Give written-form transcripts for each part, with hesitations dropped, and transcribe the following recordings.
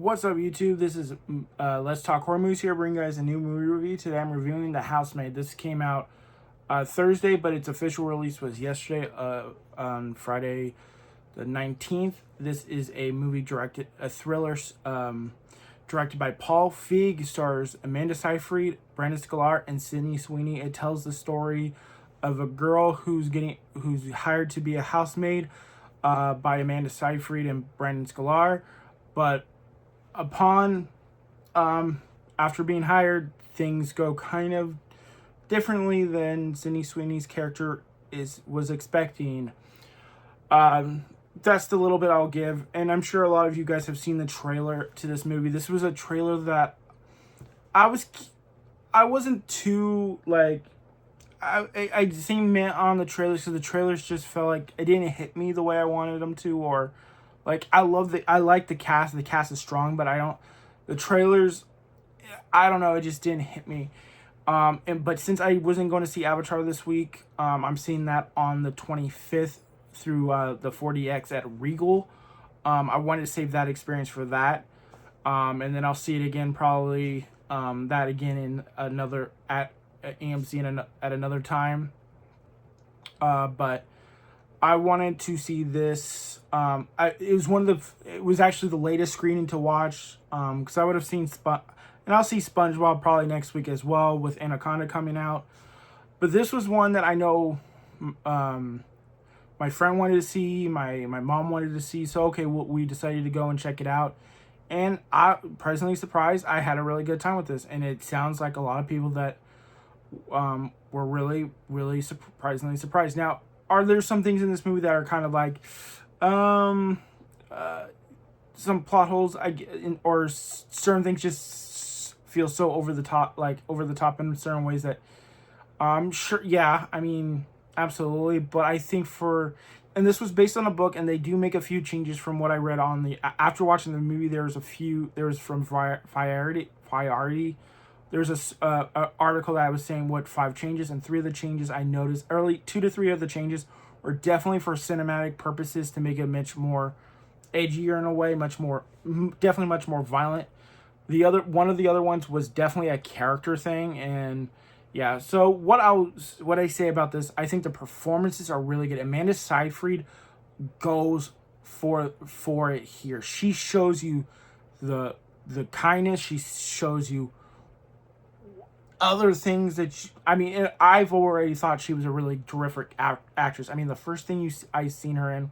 What's up, YouTube? This is Let's Talk Horror Movies here, bringing you guys a new movie review. Today I'm reviewing The HouseMaid. This came out Thursday, but its official release was yesterday, on Friday the 19th. This is a a thriller directed by Paul Feig, stars Amanda Seyfried, Brandon Sklar, and Sydney Sweeney. It tells the story of a girl who's hired to be a housemaid by Amanda Seyfried and Brandon Sklar, but upon after being hired, things go kind of differently than Sydney Sweeney's character was expecting. That's the little bit I'll give, and I'm sure a lot of you guys have seen the trailer to this movie. This was a trailer that I wasn't too like I seen on the trailers, so the trailers just felt like it didn't hit me the way I wanted them to, or like I like the cast. The cast is strong, but the trailers, I don't know, it just didn't hit me. But since I wasn't going to see Avatar this week, I'm seeing that on the 25th through the 4DX at Regal. I wanted to save that experience for that. And then I'll see it again, probably that again in another at AMC at another time. But I wanted to see this. It was actually the latest screening to watch. Because I would have seen and I'll see SpongeBob probably next week as well, with Anaconda coming out. But this was one that I know my friend wanted to see, my mom wanted to see. So okay, we decided to go and check it out. And I presently surprised. I had a really good time with this, and it sounds like a lot of people that were really, really surprisingly surprised. Now, are there some things in this movie that are kind of like some plot holes, or certain things just feel so over the top in certain ways that sure, yeah, I mean, absolutely. But I think and this was based on a book, and they do make a few changes from what I read after watching the movie. There was from Variety. There's a article that I was saying what 5 changes, and 3 of the changes I noticed early. 2 to 3 of the changes were definitely for cinematic purposes to make it much more edgier in a way, definitely much more violent. One of the other ones was definitely a character thing, and yeah. So what I say about this, I think the performances are really good. Amanda Seyfried goes for it here. She shows you the kindness. She shows you other things that I've already thought she was a really terrific actress. I mean, the first thing I seen her in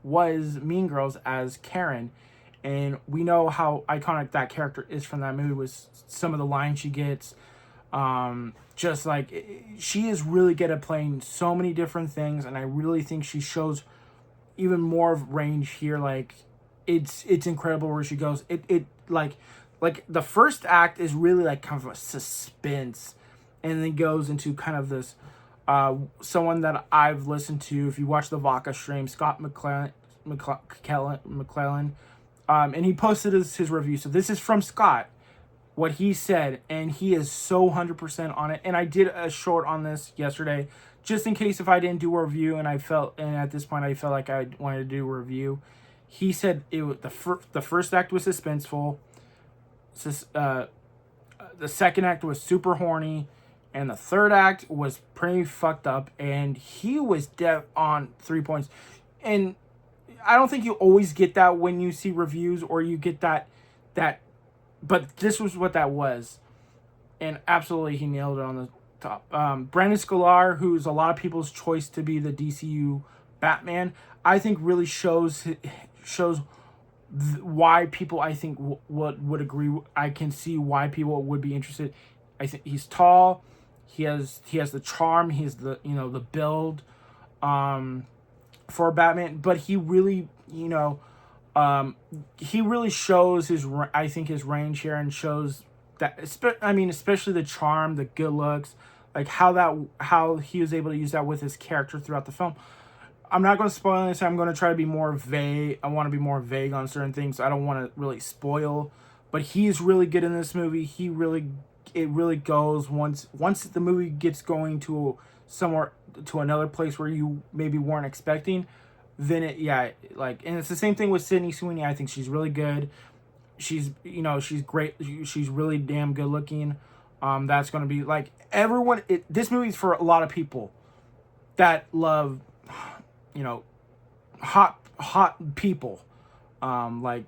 was Mean Girls as Karen, and we know how iconic that character is from that movie, with some of the lines she gets. Just like, she is really good at playing so many different things, and I really think she shows even more of range here. Like, it's incredible where she goes. It like the first act is really like kind of a suspense, and then goes into kind of this someone that I've listened to. If you watch the Vodka stream, Scott McClellan, and he posted his review. So this is from Scott, what he said, and he is so 100% on it. And I did a short on this yesterday, just in case if I didn't do a review, and at this point I felt like I wanted to do a review. He said the first act was suspenseful. The second act was super horny, and the third act was pretty fucked up, and he was dead on 3 points. And I don't think you always get that when you see reviews, or you get that but this was what that was, and absolutely he nailed it on the top. Brandon Sklar, who's a lot of people's choice to be the DCU Batman, I think really shows why people, I think, would agree. I can see why people would be interested. I think he's tall, he has the charm, he has the the build for Batman, but he really shows his range here, and shows that, especially the charm, the good looks, like how he was able to use that with his character throughout the film. I'm not going to spoil this. I'm going to try to be more vague. I want to be more vague on certain things. I don't want to really spoil, but he's really good in this movie. It really goes once the movie gets going to another place where you maybe weren't expecting. Then and it's the same thing with Sydney Sweeney. I think she's really good. she's she's great. She's really damn good looking. That's going to be like everyone. This movie's for a lot of people that love, you know, hot people. Like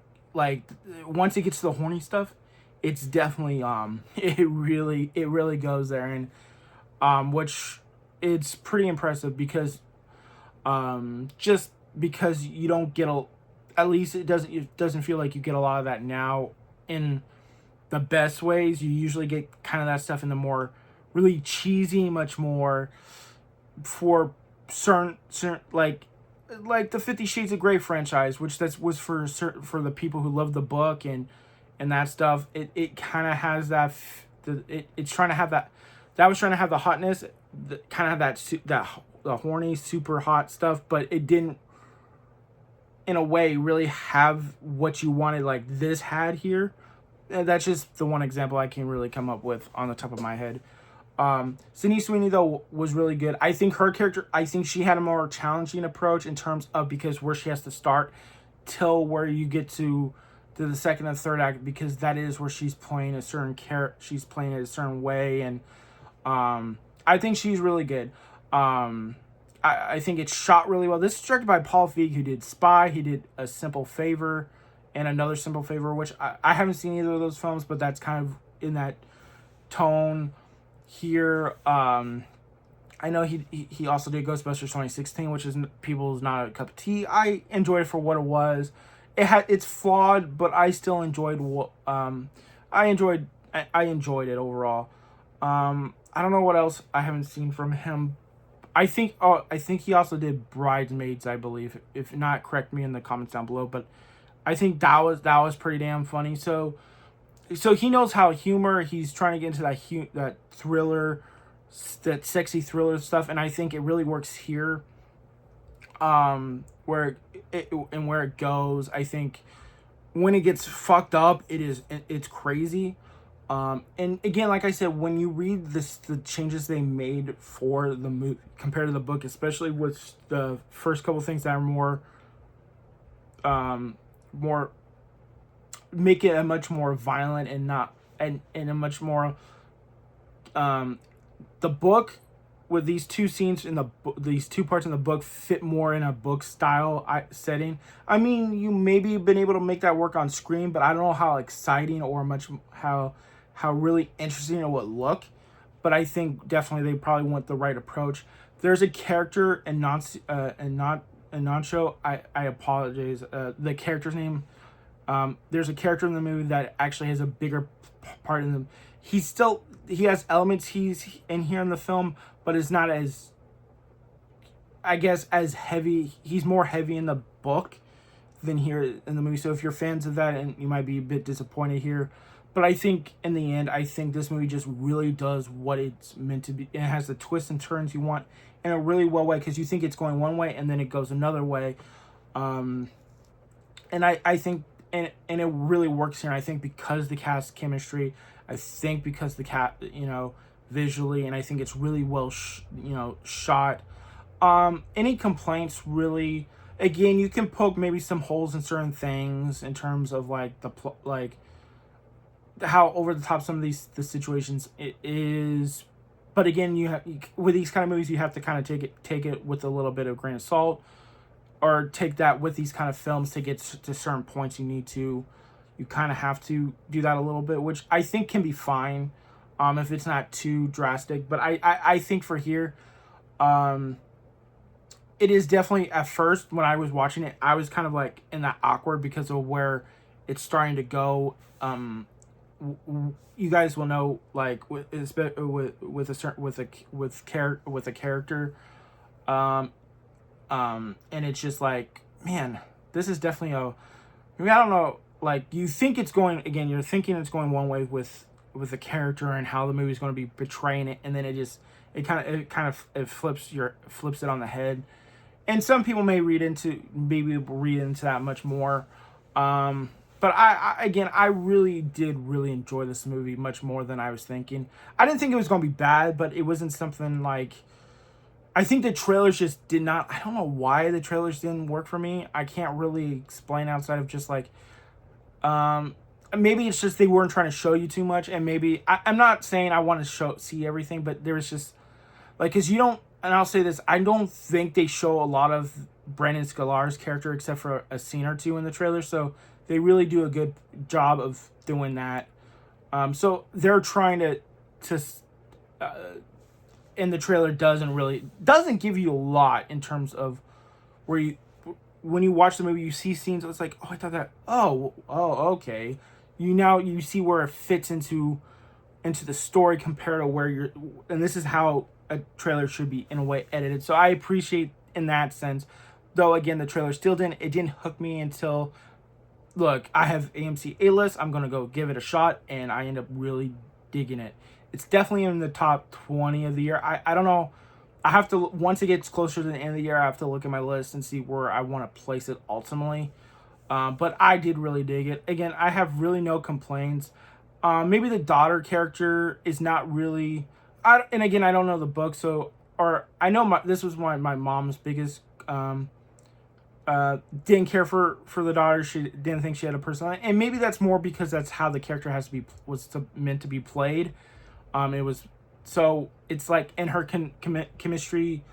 once it gets to the horny stuff, it's definitely it really goes there, and which it's pretty impressive because just because you don't get at least it doesn't feel like you get a lot of that now in the best ways. You usually get kind of that stuff in the more really cheesy, much more for certain like the 50 Shades of Grey franchise, which was for the people who love the book and that stuff. It kind of has that it's trying to have that was trying to have the hotness, kind of that the horny super hot stuff, but it didn't in a way really have what you wanted like this had here. And that's just the one example I can really come up with on the top of my head. Sydney Sweeney though was really good. I think her character, I think she had a more challenging approach in terms of because where she has to start till where you get to the second and third act, because that is where she's playing a certain she's playing it a certain way, and I think she's really good. I think it's shot really well. This is directed by Paul Feig, who did Spy. He did A Simple Favor and Another Simple Favor, which I haven't seen either of those films, but that's kind of in that tone here. I know he also did Ghostbusters 2016, which is people's not a cup of tea. I enjoyed it for what it was. It's flawed, but I still enjoyed what I enjoyed it overall. I don't know what else I haven't seen from him. I think he also did Bridesmaids, I believe. If not, correct me in the comments down below. But I think that was pretty damn funny. So he knows how humor. He's trying to get into that thriller, that sexy thriller stuff, and I think it really works here. Where it goes, I think when it gets fucked up, it's crazy. And again, like I said, when you read the changes they made for the movie compared to the book, especially with the first couple things that are more make it a much more violent and not and a much more the book with these two scenes in these two parts in the book fit more in a book style setting. I mean, you maybe been able to make that work on screen, but I don't know how exciting or how really interesting it would look. But I think definitely they probably went the right approach. There's a character in non-show. I apologize. The character's name. There's a character in the movie that actually has a bigger part in them. He has elements he's in here in the film, but is not as, I guess, as heavy. He's more heavy in the book than here in the movie. So if you're fans of that, and you might be a bit disappointed here, but I think in the end, I think this movie just really does what it's meant to be. It has the twists and turns you want in a really well way, because you think it's going one way and then it goes another way. And I think and it really works here. And I think because the cast chemistry, I think because the visually, and I think it's really well shot. Any complaints really? Again, you can poke maybe some holes in certain things in terms of like how over the top some of the situations it is. But again, with these kind of movies, you have to kind of take it with a little bit of grain of salt, or take that with these kind of films to get to certain points. You kind of have to do that a little bit, which I think can be fine, if it's not too drastic. But I think for here, it is definitely, at first when I was watching it, I was kind of like in that awkward because of where it's starting to go. You guys will know, like with a character, and it's just like, man, this is definitely I don't know, like you're thinking it's going one way with the character and how the movie's going to be portraying it, and then it flips it on the head. And some people may read into that much more. But I really did enjoy this movie much more than I was thinking. I didn't think it was going to be bad, but it wasn't something like, I think the trailers just did not, I don't know why the trailers didn't work for me. I can't really explain outside of just like, maybe it's just they weren't trying to show you too much, and maybe I'm not saying I want to see everything, but there was just like, because you don't, and I'll say this, I don't think they show a lot of Brandon Scalar's character except for a scene or two in the trailer, so they really do a good job of doing that. So they're trying to in the trailer doesn't give you a lot in terms of where you, when you watch the movie, you see scenes. It's like, oh, I thought that. Okay. You see where it fits into the story compared to where you're. And this is how a trailer should be in a way edited. So I appreciate in that sense. Though again, the trailer still didn't hook me until. Look, I have AMC A-list. I'm gonna go give it a shot, and I end up really digging it. It's definitely in the top 20 of the year. I don't know. I have to, once it gets closer to the end of the year, I have to look at my list and see where I want to place it ultimately. But I did really dig it. Again, I have really no complaints. Maybe the daughter character is not really. And again, I don't know the book, so, or I know this was my mom's biggest. Didn't care for the daughter. She didn't think she had a personality, and maybe that's more because that's how the character meant to be played. It was. So it's like in her chemistry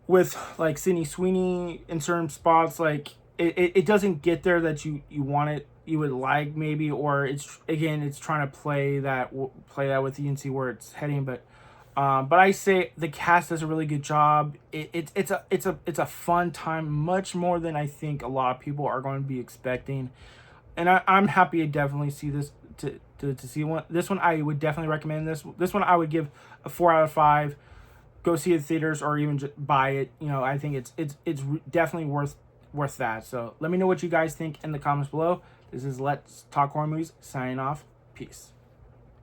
with like Sydney Sweeney in certain spots, like it doesn't get there that you want it, you would like maybe, or it's trying to play that with you and see where it's heading. But I say the cast does a really good job. It's a fun time, much more than I think a lot of people are going to be expecting, and I'm happy to definitely see this. To see this one, I would definitely recommend this one. I would give a 4 out of 5. Go see it in theaters or even just buy it. I think it's definitely worth that. So let me know what you guys think in the comments below. This is Let's Talk Horror Movies signing off. Peace.